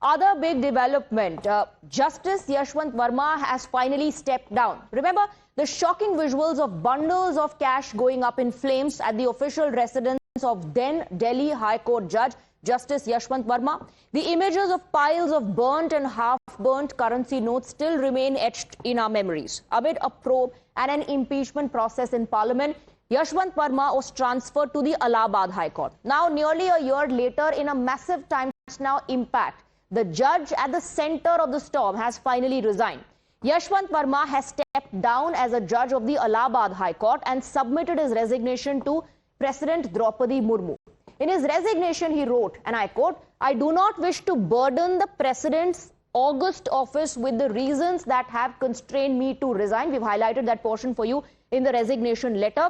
Other big development, Justice Yashwant Verma has finally stepped down. Remember the shocking visuals of bundles of cash going up in flames at the official residence of then Delhi High Court Judge Justice Yashwant Verma? The images of piles of burnt and half-burnt currency notes still remain etched in our memories. Amid a probe and an impeachment process in Parliament, Yashwant Verma was transferred to the Allahabad High Court. Now, nearly a year later, in a massive Times Now impact, the judge at the center of the storm has finally resigned. Yashwant Verma has stepped down as a judge of the Allahabad High Court and submitted his resignation to President Draupadi Murmu. In his resignation, he wrote, and I quote, "I do not wish to burden the President's august office with the reasons that have constrained me to resign." We've highlighted that portion for you in the resignation letter.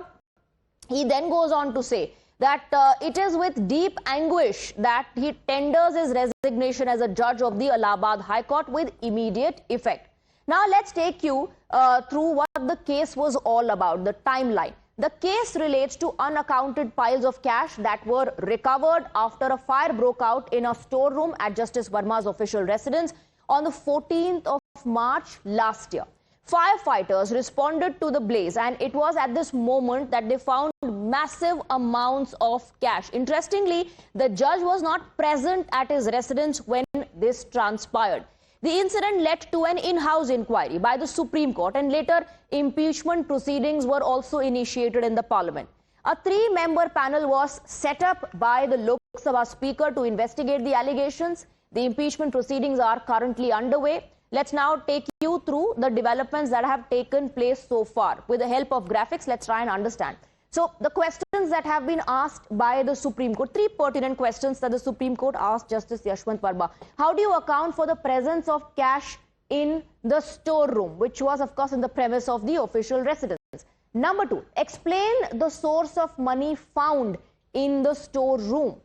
He then goes on to say that it is with deep anguish that he tenders his resignation as a judge of the Allahabad High Court with immediate effect. Now, let's take you through what the case was all about, the timeline. The case relates to unaccounted piles of cash that were recovered after a fire broke out in a storeroom at Justice Verma's official residence on the 14th of March last year. Firefighters responded to the blaze, and it was at this moment that they found massive amounts of cash. Interestingly, the judge was not present at his residence when this transpired. The incident led to an in-house inquiry by the Supreme Court, and later impeachment proceedings were also initiated in the Parliament. A three-member panel was set up by the Lok Sabha Speaker to investigate the allegations. The impeachment proceedings are currently underway. Let's now take you through the developments that have taken place so far. With the help of graphics, let's try and understand. So, the questions that have been asked by the Supreme Court, three pertinent questions that the Supreme Court asked Justice Yashwant Verma. How do you account for the presence of cash in the storeroom, which was, of course, in the premise of the official residence? Number two, explain the source of money found in the storeroom.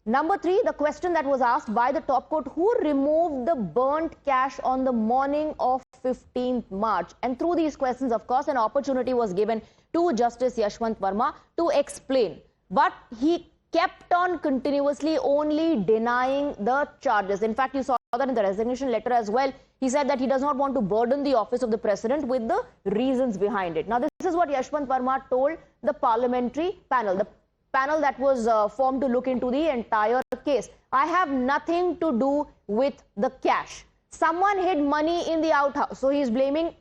Number three, the question that was asked by the top court, who removed the burnt cash on the morning of 15th March? And through these questions, of course, an opportunity was given to Justice Yashwant Verma to explain. But he kept on continuously only denying the charges. In fact, you saw that in the resignation letter as well. He said that he does not want to burden the office of the President with the reasons behind it. Now, this is what Yashwant Verma told the parliamentary panel. The panel that was formed to look into the entire case. I have nothing to do with the cash. Someone hid money in the outhouse. So he is blaming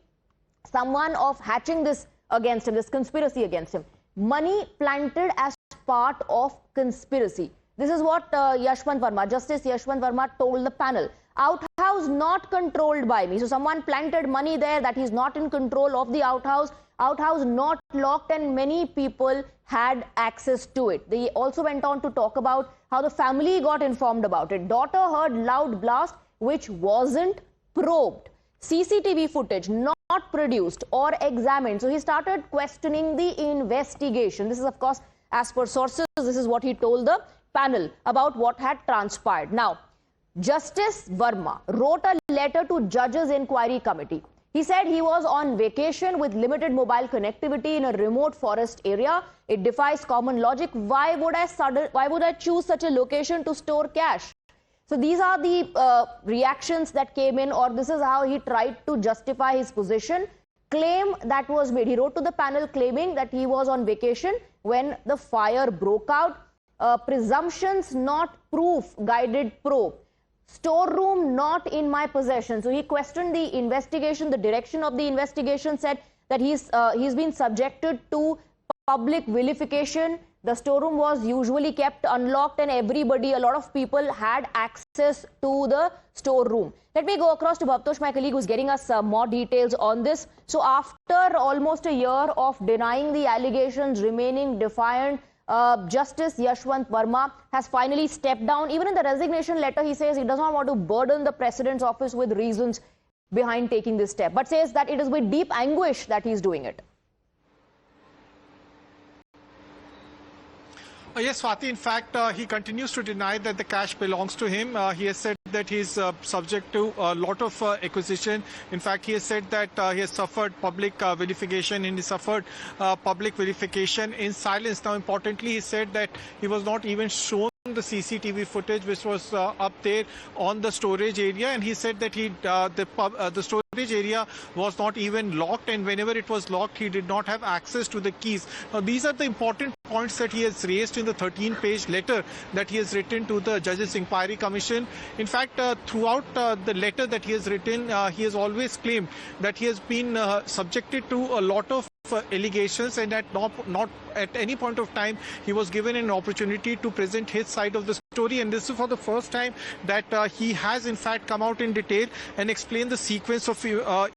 someone of hatching this against him, this conspiracy against him. Money planted as part of conspiracy. This is what Yashwant Verma, Justice Yashwant Verma told the panel. Outhouse not controlled by me. So someone planted money there, that he's not in control of the outhouse. Outhouse not locked, and many people had access to it. They also went on to talk about how the family got informed about it. Daughter heard loud blast which wasn't probed. CCTV footage not produced or examined. So he started questioning the investigation. This is, of course, as per sources, this is what he told the panel about what had transpired. Now, Justice Verma wrote a letter to Judges Inquiry Committee. He said he was on vacation with limited mobile connectivity in a remote forest area. It defies common logic. Why would I choose such a location to store cash? So these are the reactions that came in, or this is how he tried to justify his position. Claim that was made. He wrote to the panel claiming that he was on vacation when the fire broke out. Presumptions not proof, guided probe. Storeroom not in my possession. So he questioned the investigation, the direction of the investigation, said that he's been subjected to public vilification. The storeroom was usually kept unlocked, and everybody, a lot of people had access to the storeroom. Let me go across to Bhavtosh, my colleague, who's getting us more details on this. So after almost a year of denying the allegations, remaining defiant, Justice Yashwant Verma has finally stepped down. Even in the resignation letter, he says he does not want to burden the President's office with reasons behind taking this step, but says that it is with deep anguish that he's doing it. Yes, Swati, in fact, he continues to deny that the cash belongs to him. He has said that he's subject to a lot of acquisition. In fact, he has said that he has suffered public vilification, and he suffered public vilification in silence. Now, importantly, he said that he was not even shown the CCTV footage which was up there on the storage area, and he said that the storage area was not even locked, and whenever it was locked he did not have access to the keys. Now these are the important points that he has raised in the 13-page letter that he has written to the Judges Inquiry Commission. In fact, throughout the letter that he has written, he has always claimed that he has been subjected to a lot of allegations, and at not at any point of time he was given an opportunity to present his side of the story. And this is for the first time that he has in fact come out in detail and explained the sequence of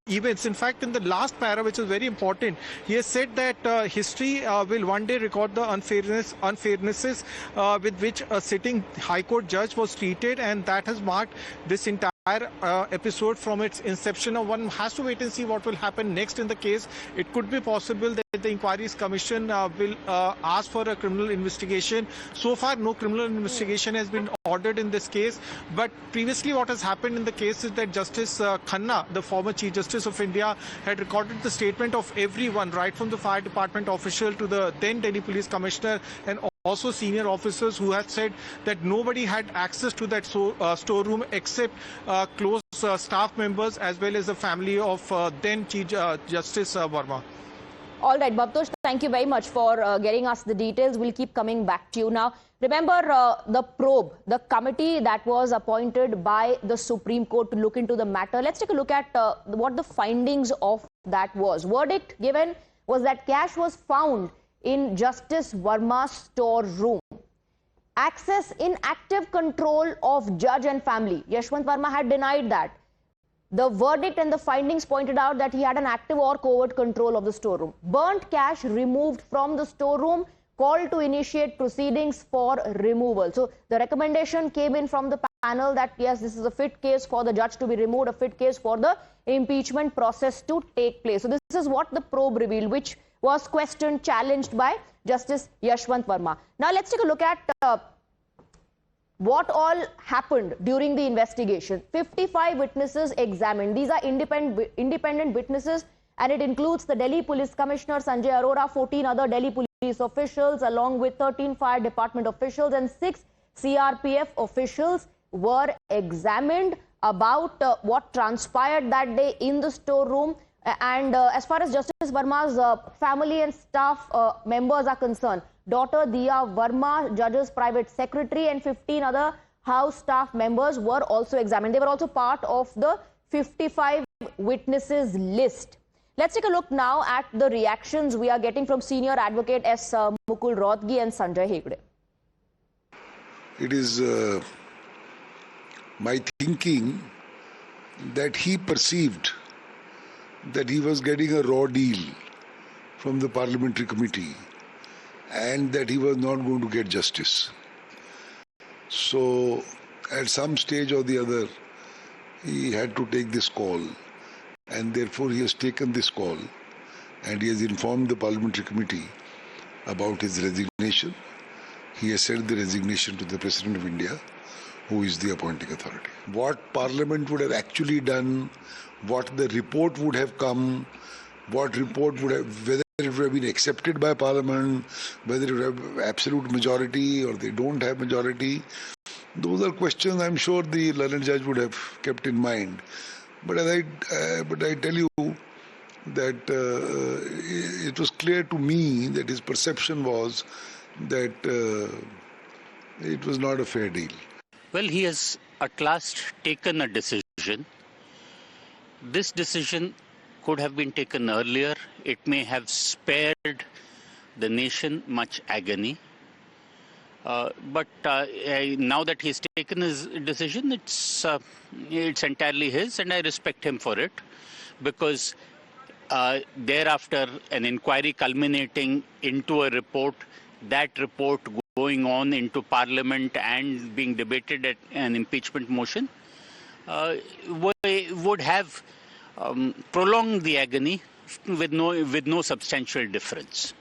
events. In fact, in the last para, which is very important, he has said that history will one day record the unfairnesses with which a sitting High Court judge was treated, and that has marked this entire episode from its inception. Now one has to wait and see what will happen next in the case. It could be possible that the Inquiries Commission will ask for a criminal investigation. So far, no criminal investigation has been ordered in this case. But previously, what has happened in the case is that Justice Khanna, the former Chief Justice of India, had recorded the statement of everyone, right from the fire department official to the then Delhi Police Commissioner, and also senior officers who had said that nobody had access to that storeroom except close staff members as well as the family of then Chief Justice Verma. All right, Bhabtosh, thank you very much for getting us the details. We'll keep coming back to you. Now, remember the probe, the committee that was appointed by the Supreme Court to look into the matter. Let's take a look at what the findings of that was. Verdict given was that cash was found in Justice Verma's storeroom. Access in active control of judge and family. Yashwant Verma had denied that. The verdict and the findings pointed out that he had an active or covert control of the storeroom. Burnt cash removed from the storeroom, called to initiate proceedings for removal. So the recommendation came in from the panel that yes, this is a fit case for the judge to be removed, a fit case for the impeachment process to take place. So this is what the probe revealed, which was questioned, challenged by Justice Yashwant Verma. Now let's take a look at what all happened during the investigation. 55 witnesses examined. These are independent witnesses, and it includes the Delhi Police Commissioner Sanjay Arora, 14 other Delhi police officials, along with 13 fire department officials and 6 CRPF officials were examined about what transpired that day in the storeroom. And as far as Justice Verma's family and staff members are concerned, daughter Diya Varma, judge's private secretary, and 15 other house staff members were also examined. They were also part of the 55 witnesses list. Let's take a look now at the reactions we are getting from senior advocate S. Mukul Rohatgi and Sanjay Hegde. It is my thinking that he perceived that he was getting a raw deal from the parliamentary committee and that he was not going to get justice. So at some stage or the other, he had to take this call, and therefore he has taken this call and he has informed the parliamentary committee about his resignation. He has sent the resignation to the President of India, who is the appointing authority. What Parliament would have actually done, what the report would have come, what report would have, whether it would have been accepted by Parliament, whether it would have absolute majority or they don't have majority, those are questions I'm sure the learned judge would have kept in mind. But I tell you that it was clear to me that his perception was that it was not a fair deal. Well, he has at last taken a decision. This decision could have been taken earlier. It may have spared the nation much agony. But now that he's taken his decision, it's entirely his, and I respect him for it, because thereafter an inquiry culminating into a report, that report going on into Parliament and being debated at an impeachment motion would have prolonged the agony with no substantial difference.